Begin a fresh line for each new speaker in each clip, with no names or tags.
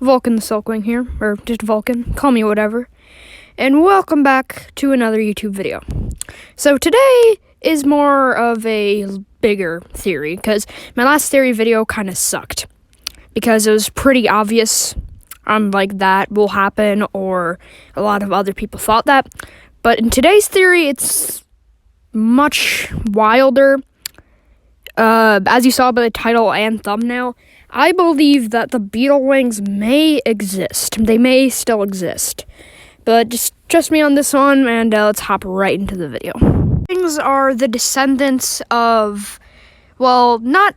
Vulcan the Silkwing here, or just Vulcan, call me whatever, and welcome back to another YouTube video. So today is more of a bigger theory, because my last theory video kind of sucked, because it was pretty obvious like that will happen, or a lot of other people thought that, but in today's theory, it's much wilder. As you saw by the title and thumbnail, I believe that the BeetleWings may exist. They may still exist. But just trust me on this one, and let's hop right into the video. Wings are the descendants of, not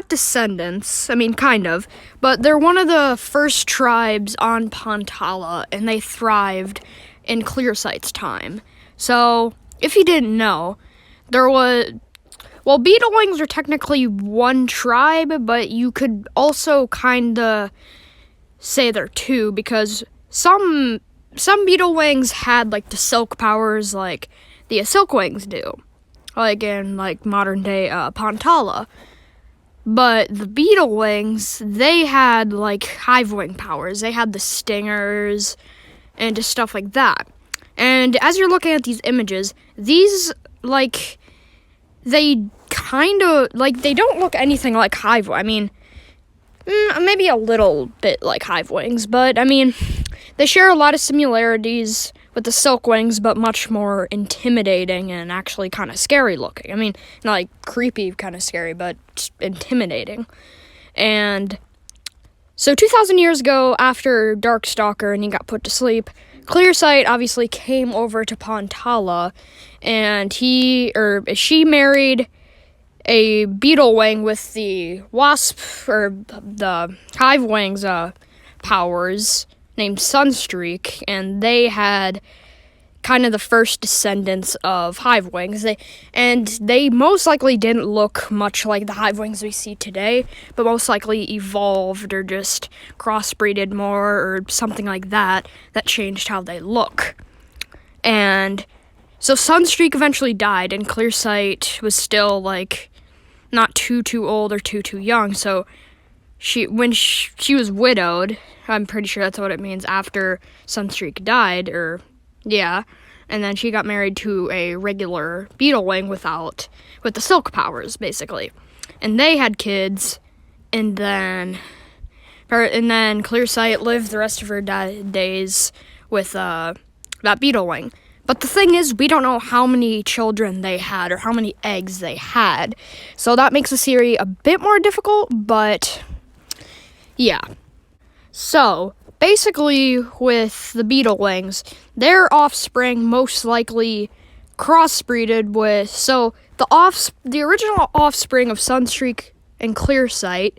descendants, I mean, kind of, but they're one of the first tribes on Pantala, and they thrived in Clearsight's time. So, if you didn't know, BeetleWings are technically one tribe, but you could also kind of say they're two, because some BeetleWings had, like, the silk powers like the Silkwings do, like in, like, modern-day Pantala. But the BeetleWings, they had, like, hive-wing powers. They had the stingers and just stuff like that. And as you're looking at these images, these, like, they kind of, like, they don't look anything like hive. I mean, maybe a little bit like hive wings, but, I mean, they share a lot of similarities with the Silkwings, but much more intimidating and actually kind of scary looking. I mean, not like creepy kind of scary, but intimidating. And so 2,000 years ago, after Darkstalker and he got put to sleep, Clearsight obviously came over to Pantala, and she married a BeetleWing with the wasp, or the hive wings powers, named Sunstreak, and they had kind of the first descendants of hive wings. They most likely didn't look much like the hive wings we see today, but most likely evolved or just crossbreeded more or something like that changed how they look. And so Sunstreak eventually died, and Clearsight was still, like, not too old or too young, so when she was widowed, I'm pretty sure that's what it means, after Sunstreak died, and then she got married to a regular BeetleWing with the silk powers, basically. And they had kids, and then Clearsight lived the rest of her days with that BeetleWing. But the thing is, we don't know how many children they had or how many eggs they had. So that makes the theory a bit more difficult, but yeah. So, basically, with the BeetleWings, their offspring most likely crossbreeded with, so the original offspring of Sunstreak and Clearsight,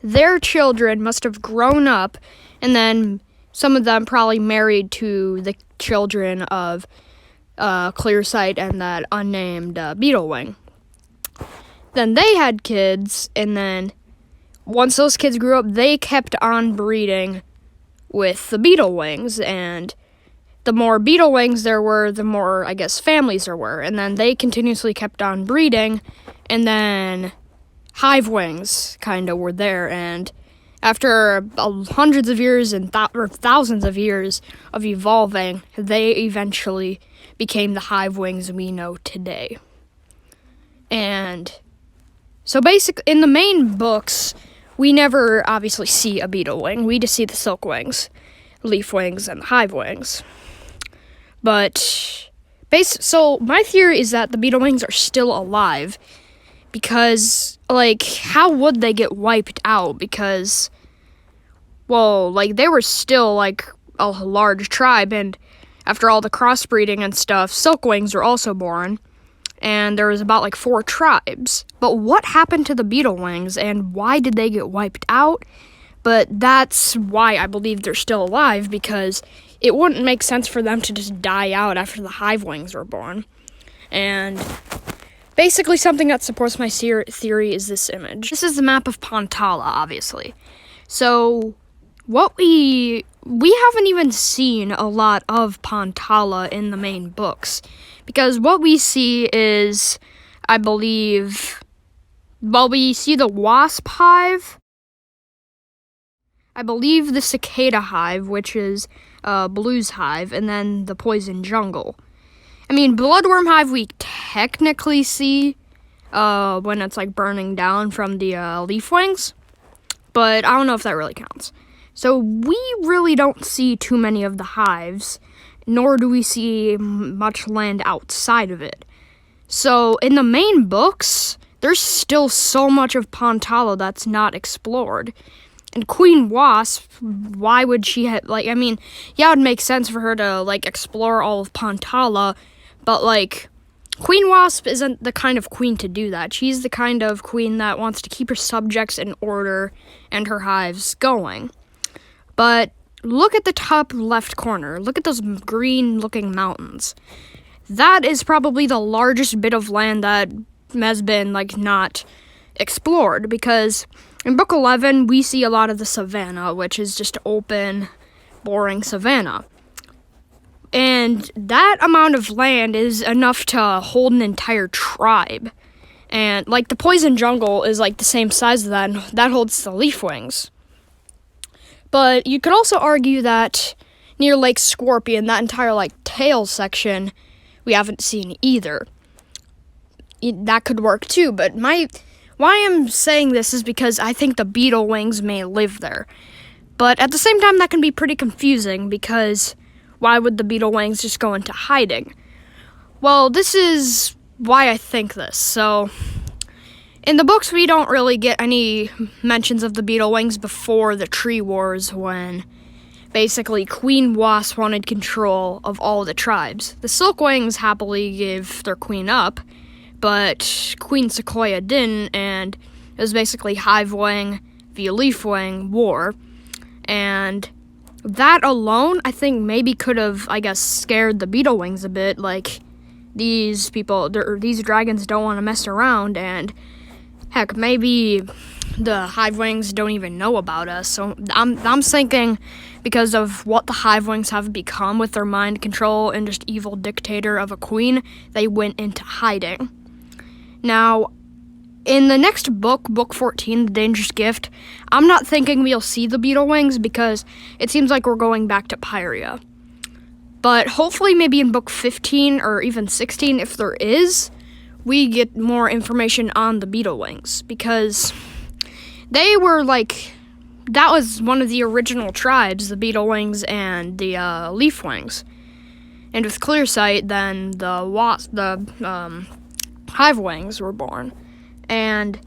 their children must have grown up, and then some of them probably married to the children of Clearsight and that unnamed BeetleWing. Then they had kids, and then once those kids grew up, they kept on breeding with the BeetleWings, and the more BeetleWings there were, the more, I guess, families there were, and then they continuously kept on breeding, and then hive wings kind of were there, and after hundreds of years and thousands of years of evolving, they eventually became the hive wings we know today. And so basically, in the main books, we never obviously see a BeetleWing. We just see the Silkwings, Leafwings, and the hive wings. But so my theory is that the BeetleWings are still alive, because, like, how would they get wiped out? Because, they were still, like, a large tribe, and after all the crossbreeding and stuff, Silkwings were also born, and there was about, like, 4 tribes. But what happened to the BeetleWings, and why did they get wiped out? But that's why I believe they're still alive, because it wouldn't make sense for them to just die out after the hive wings were born. And basically, something that supports my theory is this image. This is the map of Pantala, obviously. So, we haven't even seen a lot of Pantala in the main books, because what we see is, I believe, we see the wasp hive. I believe the cicada hive, which is Blue's hive, and then the poison jungle. I mean, bloodworm hive we technically see when it's like burning down from the leafwings, but I don't know if that really counts. So we really don't see too many of the hives, nor do we see much land outside of it. So in the main books, there's still so much of Pantala that's not explored. And Queen Wasp, why would she have, like, I mean, yeah, it would make sense for her to, like, explore all of Pantala, but, like, Queen Wasp isn't the kind of queen to do that. She's the kind of queen that wants to keep her subjects in order and her hives going. But look at the top left corner. Look at those green-looking mountains. That is probably the largest bit of land that has been, like, not explored, because in Book 11, we see a lot of the savanna, which is just open, boring savanna. And that amount of land is enough to hold an entire tribe. And, like, the poison jungle is, like, the same size as that, and that holds the leafwings. But you could also argue that near Lake Scorpion, that entire, like, tail section, we haven't seen either. That could work, too, but why I'm saying this is because I think the BeetleWings may live there. But at the same time, that can be pretty confusing, because why would the BeetleWings just go into hiding? Well, this is why I think this. So, in the books, we don't really get any mentions of the BeetleWings before the Tree Wars, when basically Queen Wasp wanted control of all the tribes. The Silkwings happily gave their queen up, but Queen Sequoia didn't, and it was basically Hivewing v. Leafwing war. And that alone, I think, maybe could have, I guess, scared the BeetleWings a bit. Like, these dragons don't want to mess around, and heck, maybe the Hivewings don't even know about us. So I'm thinking, because of what the Hivewings have become with their mind control and just evil dictator of a queen, they went into hiding. Now, in the next book, Book 14, The Dangerous Gift, I'm not thinking we'll see the BeetleWings, because it seems like we're going back to Pyria. But hopefully maybe in Book 15 or even 16, if there is, we get more information on the BeetleWings, because they were like, that was one of the original tribes, the BeetleWings and the Leafwings. And with clear sight, then the Hivewings were born. And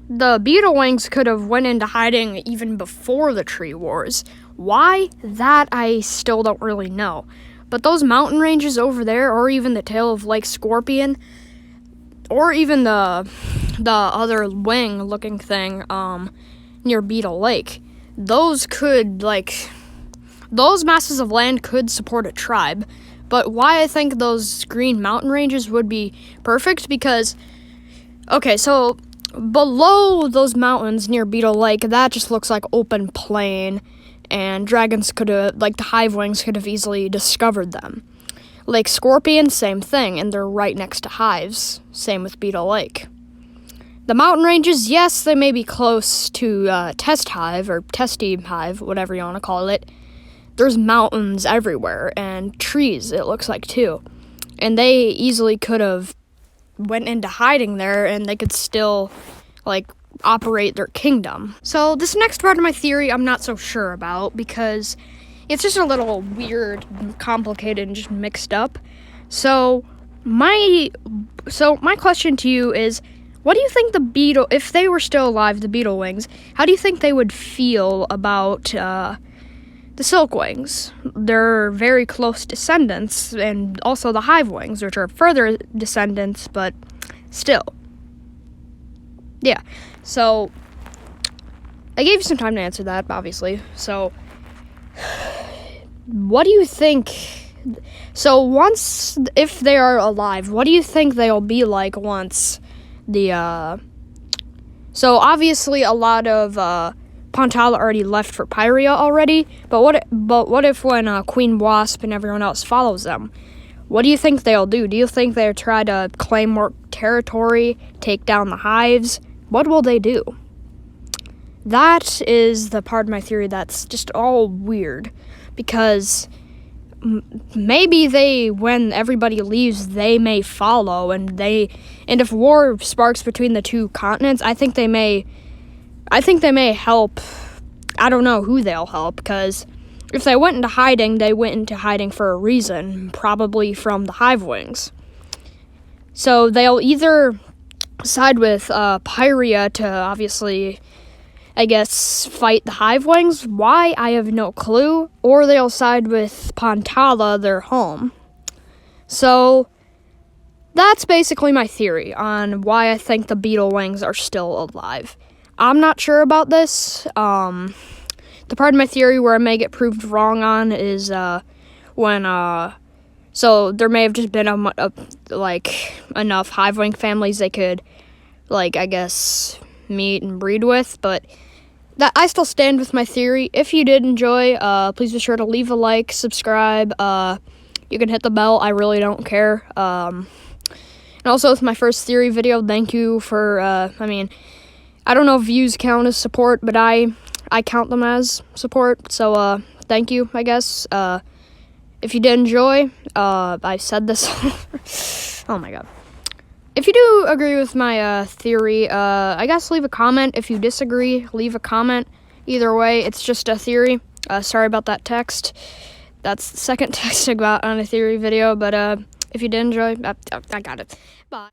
the BeetleWings could have went into hiding even before the Tree Wars. Why? That I still don't really know. But those mountain ranges over there, or even the tail of Lake Scorpion, or even the other wing-looking thing near Beetle Lake, those masses of land could support a tribe. But why I think those green mountain ranges would be perfect, because, okay, so below those mountains near Beetle Lake, that just looks like open plain, and dragons could have, like the Hivewings, could have easily discovered them. Lake Scorpion, same thing, and they're right next to hives. Same with Beetle Lake. The mountain ranges, yes, they may be close to Test Hive, or Testy Hive, whatever you want to call it. There's mountains everywhere, and trees, it looks like, too. And they easily could have went into hiding there, and they could still, like, operate their kingdom. So this next part of my theory I'm not so sure about, because it's just a little weird, complicated, and just mixed up. So my question to you is, what do you think if they were still alive, the BeetleWings, how do you think they would feel about the Silkwings? They're very close descendants, and also the Hivewings, which are further descendants, but still. Yeah, so I gave you some time to answer that, obviously. So, what do you think? So if they are alive, what do you think they'll be like once so obviously a lot of Pantala already left for Pyria already, but what if when Queen Wasp and everyone else follows them? What do you think they'll do? Do you think they'll try to claim more territory, take down the hives? What will they do? that is the part of my theory that's just all weird, because maybe when everybody leaves, they may follow, and if war sparks between the two continents, I think they may help. I don't know who they'll help, because if they went into hiding, they went into hiding for a reason, probably from the Hivewings. So they'll either side with Pyria to obviously, I guess, fight the Hivewings. Why? I have no clue. Or they'll side with Pantala, their home. So that's basically my theory on why I think the BeetleWings are still alive. I'm not sure about this. The part of my theory where I may get proved wrong on is so there may have just been enough Hivewing families they could, I guess, meet and breed with, but that I still stand with my theory. If you did enjoy, please be sure to leave a like, subscribe. You can hit the bell. I really don't care. And also, with my first theory video, thank you for. I don't know if views count as support, but I count them as support. So thank you, I guess. If you did enjoy, I said this. Oh my god. If you do agree with my theory, I guess leave a comment. If you disagree, leave a comment. Either way, it's just a theory. Sorry about that text. That's the second text I got on a theory video, but if you did enjoy, I got it. Bye.